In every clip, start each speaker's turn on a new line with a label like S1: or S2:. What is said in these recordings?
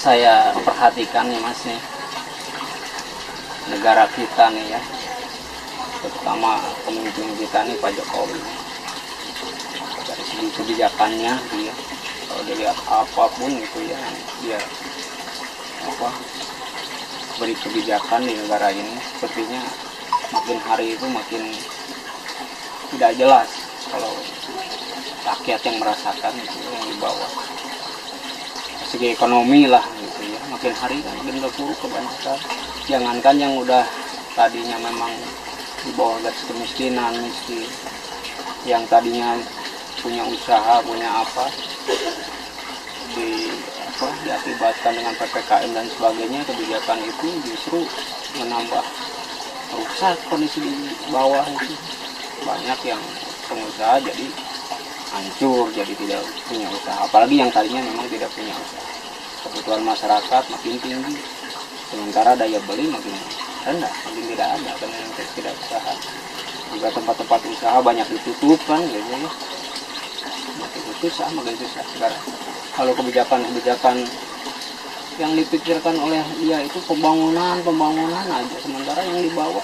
S1: saya perhatikan nih Mas nih, negara kita nih ya, terutama pemimpin kita nih Pak Jokowi, dari segi kebijakannya dia, kalau dilihat apapun itu ya, dia beri kebijakan di negara ini sepertinya makin hari itu makin tidak jelas kalau rakyat yang merasakan itu yang di bawah. Segi ekonomi lah gitu ya, makin hari kan makin terpuruk kebanyakan. Jangankan yang udah tadinya memang di bawah garis kemiskinan, miskin, yang tadinya punya usaha, punya apa, diakibatkan dengan PPKM dan sebagainya, kebijakan itu justru menambah rusak kondisi di bawah itu. Banyak yang pengusaha jadi hancur, jadi tidak punya usaha, apalagi yang tadinya memang tidak punya usaha. Kebutuhan masyarakat makin tinggi, sementara daya beli makin rendah, makin tidak ada karena yang tidak usaha. Juga tempat-tempat usaha banyak ditutup kan, gitu ya. Makin susah sekarang. Kalau kebijakan yang dipikirkan oleh dia itu pembangunan aja, sementara yang dibawa.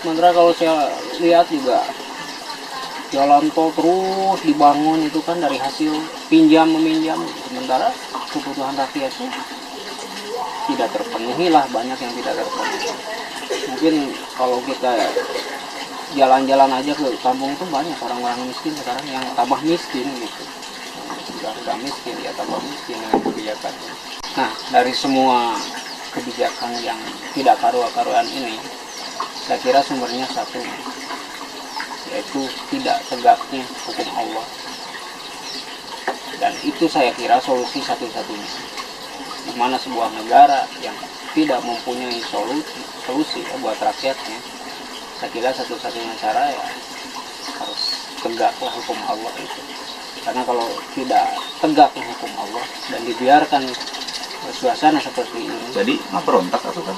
S1: Sementara kalau saya lihat juga jalan tol terus dibangun itu kan dari hasil pinjam meminjam, sementara kebutuhan rakyat itu tidak terpenuhi lah, banyak yang tidak terpenuhi. Mungkin kalau kita jalan-jalan aja ke kampung tuh banyak orang-orang miskin sekarang yang tambah miskin gitu, sudah miskin ya tambah miskin dengan kebijakan. Nah, dari semua kebijakan yang tidak karu-karuan ini, saya kira sumbernya satu, yaitu tidak tegaknya hukum Allah. Dan itu saya kira solusi satu-satunya. Di mana sebuah negara yang tidak mempunyai solusi ya, buat rakyatnya, saya kira satu-satunya cara ya harus tegaklah hukum Allah itu. Karena kalau tidak tegaknya hukum Allah dan dibiarkan suasana seperti ini,
S2: jadi nggak berontak atau kan?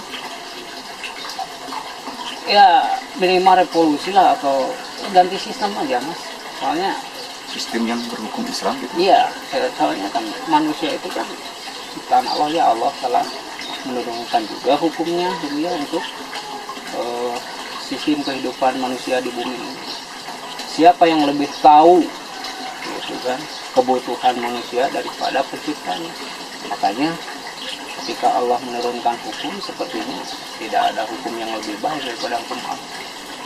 S1: Ya minimal revolusi lah atau ganti sistem aja Mas. Soalnya
S2: Sistem yang berhukum Islam gitu.
S1: iya, soalnya kan manusia itu kan ciptaan Allah, ya Allah telah menurunkan juga hukumnya gitu ya untuk sistem kehidupan manusia di bumi ini. Siapa yang lebih tahu gitu kan kebutuhan manusia daripada penciptanya? Makanya ketika Allah menurunkan hukum, sepertinya tidak ada hukum yang lebih baik daripada hukum Allah.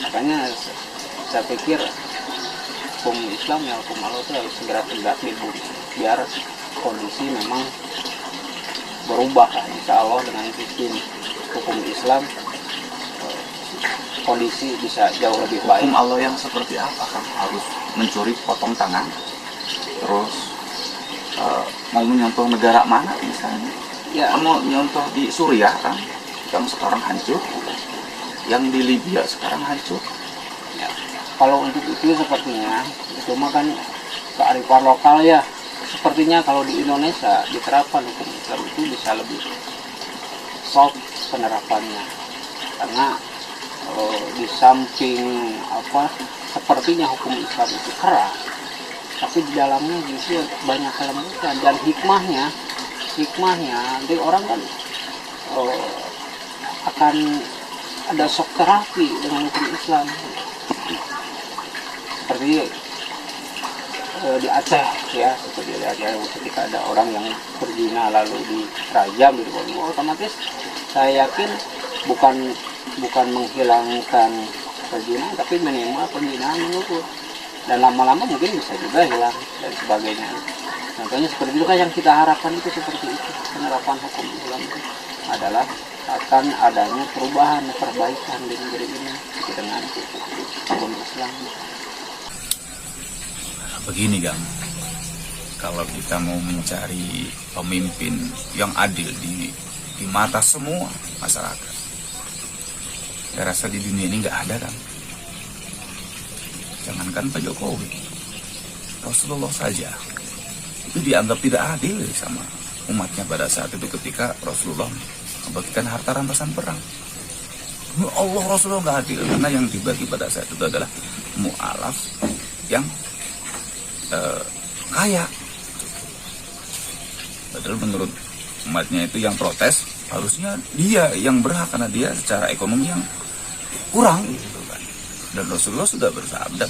S1: Makanya saya pikir hukum Islam ya, hukum Allah itu harus segera tegak di bumi, biar kondisi memang berubah. Insya Allah dengan sistem hukum Islam kondisi bisa jauh lebih baik.
S2: Hukum Allah yang seperti apa kan? Harus mencuri potong tangan, terus mau menyentuh negara mana misalnya?
S1: Ya,
S2: Mau nyontoh di Suriah kan, yang sekarang hancur, yang di Libya sekarang hancur.
S1: ya. Kalau untuk itu sepertinya itu mah kan kearifan lokal ya. Sepertinya kalau di Indonesia diterapkan hukum Islam itu bisa lebih soft penerapannya, karena di samping sepertinya hukum Islam itu keras, tapi di dalamnya justru banyak kelembutan dan hikmahnya nanti orang kan akan ada shock terapi dengan hukum Islam. Seperti di Aceh ya, seperti di Aceh ketika ada orang yang berzina lalu dirajam di bawah, otomatis saya yakin bukan menghilangkan perzinahan, tapi minimal pembinaan menurut, dan lama-lama mungkin bisa juga hilang dan sebagainya. Contohnya seperti itu kan yang kita harapkan itu seperti itu. Penerapan hukum Islam itu adalah akan adanya perubahan, perbaikan di negeri ini dengan hukum Islam.
S2: Begini Gang, kalau kita mau mencari pemimpin yang adil di mata semua masyarakat, saya rasa di dunia ini nggak ada kan. Jangankan Pak Jokowi, Rasulullah saja itu dianggap tidak adil sama umatnya pada saat itu ketika Rasulullah membagikan harta rampasan perang. Allah, Rasulullah nggak adil karena yang dibagi pada saat itu adalah mu'alaf yang kaya. Padahal menurut umatnya itu yang protes, harusnya dia yang berhak karena dia secara ekonomi yang kurang gitu kan. Dan Rasulullah sudah bersabda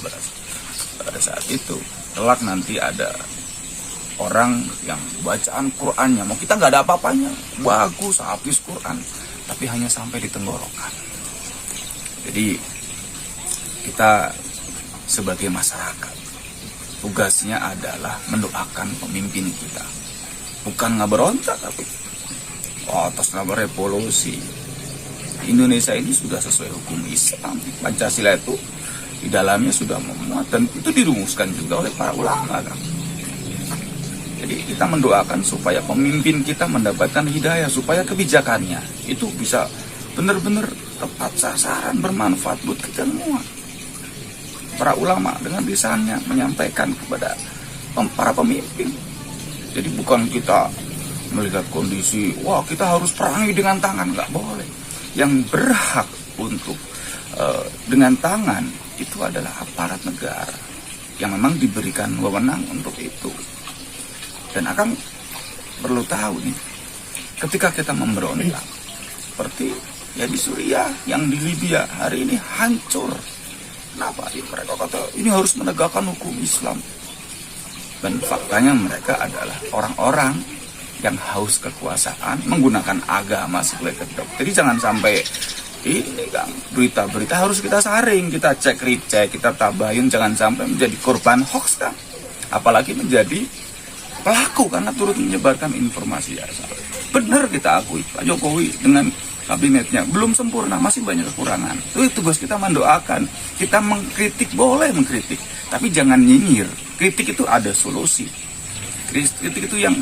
S2: pada saat itu, kelak nanti ada orang yang bacaan Qur'annya, mau kita nggak ada apa-apanya, bagus, habis Qur'an, tapi hanya sampai di tenggorokan. Jadi kita sebagai masyarakat, tugasnya adalah mendoakan pemimpin kita. Bukan nggak berontak, tapi atas nama revolusi. Indonesia ini sudah sesuai hukum Islam. Pancasila itu di dalamnya sudah memuat dan itu dirumuskan juga oleh para ulama kan. Jadi kita mendoakan supaya pemimpin kita mendapatkan hidayah, supaya kebijakannya itu bisa benar-benar tepat sasaran, bermanfaat buat kita semua. Para ulama dengan lisannya menyampaikan kepada para pemimpin. Jadi bukan kita melihat kondisi, wah kita harus perangi dengan tangan, nggak boleh. Yang berhak untuk dengan tangan itu adalah aparat negara yang memang diberikan wewenang untuk itu. Dan akan perlu tahu nih, ketika kita memberontak, seperti ya di Suriah, yang di Libya hari ini hancur. Kenapa? Ya, mereka kata ini harus menegakkan hukum Islam. Dan faktanya mereka adalah orang-orang yang haus kekuasaan, menggunakan agama sebagai kedok. Jadi jangan sampai ini kan berita-berita harus kita saring, kita cek recheck, kita tabayun, jangan sampai menjadi korban hoax kan. Apalagi menjadi pelaku karena turut menyebarkan informasi yang salah. Benar kita akui, Pak Jokowi dengan kabinetnya belum sempurna, masih banyak kekurangan. Itu tugas kita mendoakan. Kita mengkritik, boleh mengkritik, tapi jangan nyinyir. Kritik itu ada solusi. Kritik itu yang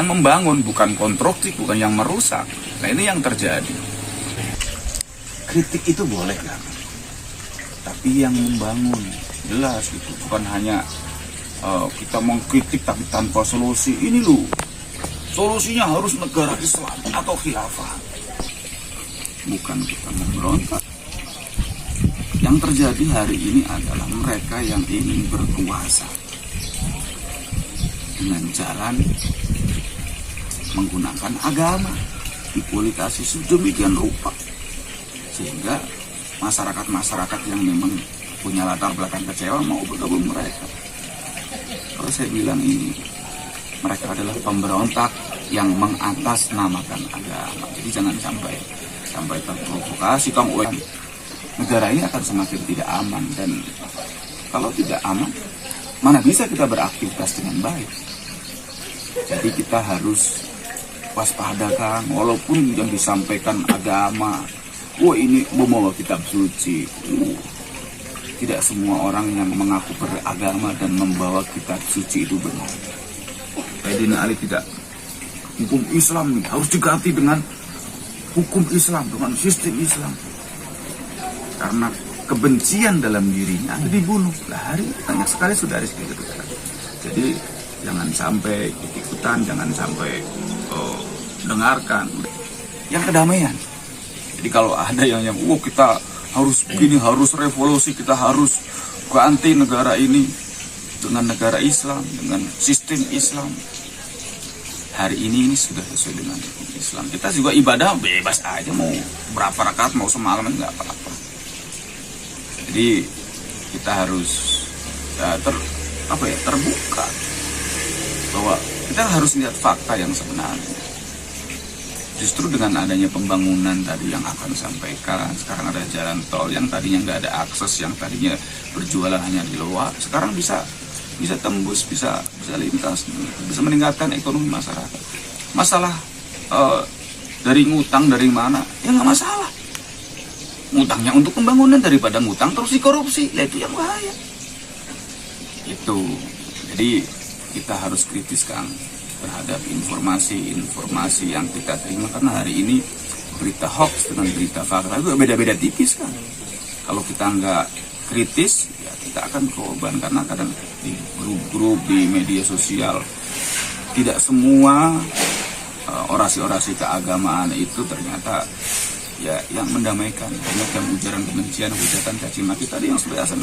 S2: membangun, bukan konstruktif, bukan yang merusak. Nah ini yang terjadi. Kritik itu boleh kan, tapi yang membangun, jelas itu. Bukan hanya kita mengkritik tapi tanpa solusi. Ini loh, solusinya harus negara Islam atau khilafah. Bukan kita memberontak. Yang terjadi hari ini adalah mereka yang ingin berkuasa dengan jalan menggunakan agama, dipolitisasi sedemikian rupa, sehingga masyarakat-masyarakat yang memang punya latar belakang kecewa mau bergabung mereka. Kalau saya bilang ini, mereka adalah pemberontak yang mengatasnamakan agama. Jadi jangan sampai terprovokasi, negara ini akan semakin tidak aman. Dan kalau tidak aman, mana bisa kita beraktivitas dengan baik. Jadi kita harus waspadakan, walaupun yang disampaikan agama, wah ini membawa kitab suci. Tidak semua orang yang mengaku beragama dan membawa kitab suci itu benar. Sayyidina Ali tidak, hukum Islam ini harus diganti dengan hukum Islam, dengan sistem Islam. Karena kebencian dalam dirinya dibunuh. Lah hari ini banyak sekali saudara seperti itu. Jadi jangan sampai ikutan, jangan sampai dengarkan. Yang kedamaian. Jadi kalau ada yang kita harus begini, harus revolusi, kita harus ganti negara ini dengan negara Islam, dengan sistem Islam. Hari ini sudah sesuai dengan hukum Islam. Kita juga ibadah bebas aja, mau berapa rakaat, mau semalam nggak apa-apa. Jadi kita harus terbuka bahwa kita harus lihat fakta yang sebenarnya. Justru dengan adanya pembangunan tadi yang akan sampaikan, sekarang ada jalan tol yang tadinya nggak ada akses, yang tadinya berjualan hanya di luar, sekarang bisa tembus, bisa lintas, bisa meningkatkan ekonomi masyarakat. Masalah dari ngutang dari mana, ya nggak masalah. Ngutangnya untuk pembangunan daripada ngutang terus dikorupsi, ya itu yang bahaya. Itu, jadi kita harus kritis Kang terhadap informasi yang kita terima, karena hari ini berita hoax dengan berita fakta itu beda-beda tipis kan. Kalau kita nggak kritis, ya kita akan korban, karena kadang di grup-grup di media sosial tidak semua orasi-orasi keagamaan itu ternyata ya yang mendamaikan. Banyak yang ujaran kebencian, hujatan, caci maki tadi yang sudah asal.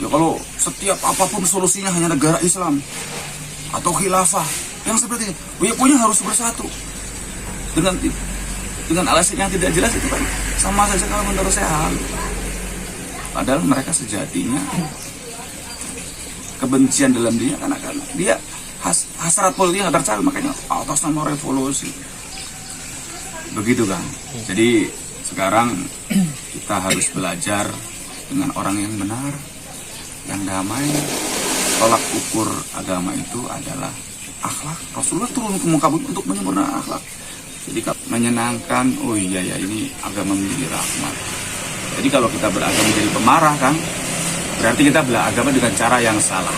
S2: Ya kalau setiap apapun solusinya hanya negara Islam atau khilafah, yang seperti ini. Punya harus bersatu dengan alasan yang tidak jelas, itu kan sama saja kalau menurut saya halu. Padahal mereka sejatinya kebencian dalam dirinya karena dia hasrat politik yang tercari, makanya atas nama revolusi. Begitu kan. Jadi sekarang kita harus belajar dengan orang yang benar, yang damai. Tolak ukur agama itu adalah akhlak. Rasulullah turun ke muka bumi untuk menyempurnakan akhlak. Jadi menyenangkan, oh iya ya, ini agama menjadi rahmat. Jadi kalau kita beragama menjadi pemarah kan, berarti kita beragama dengan cara yang salah.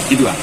S2: Gitu kan.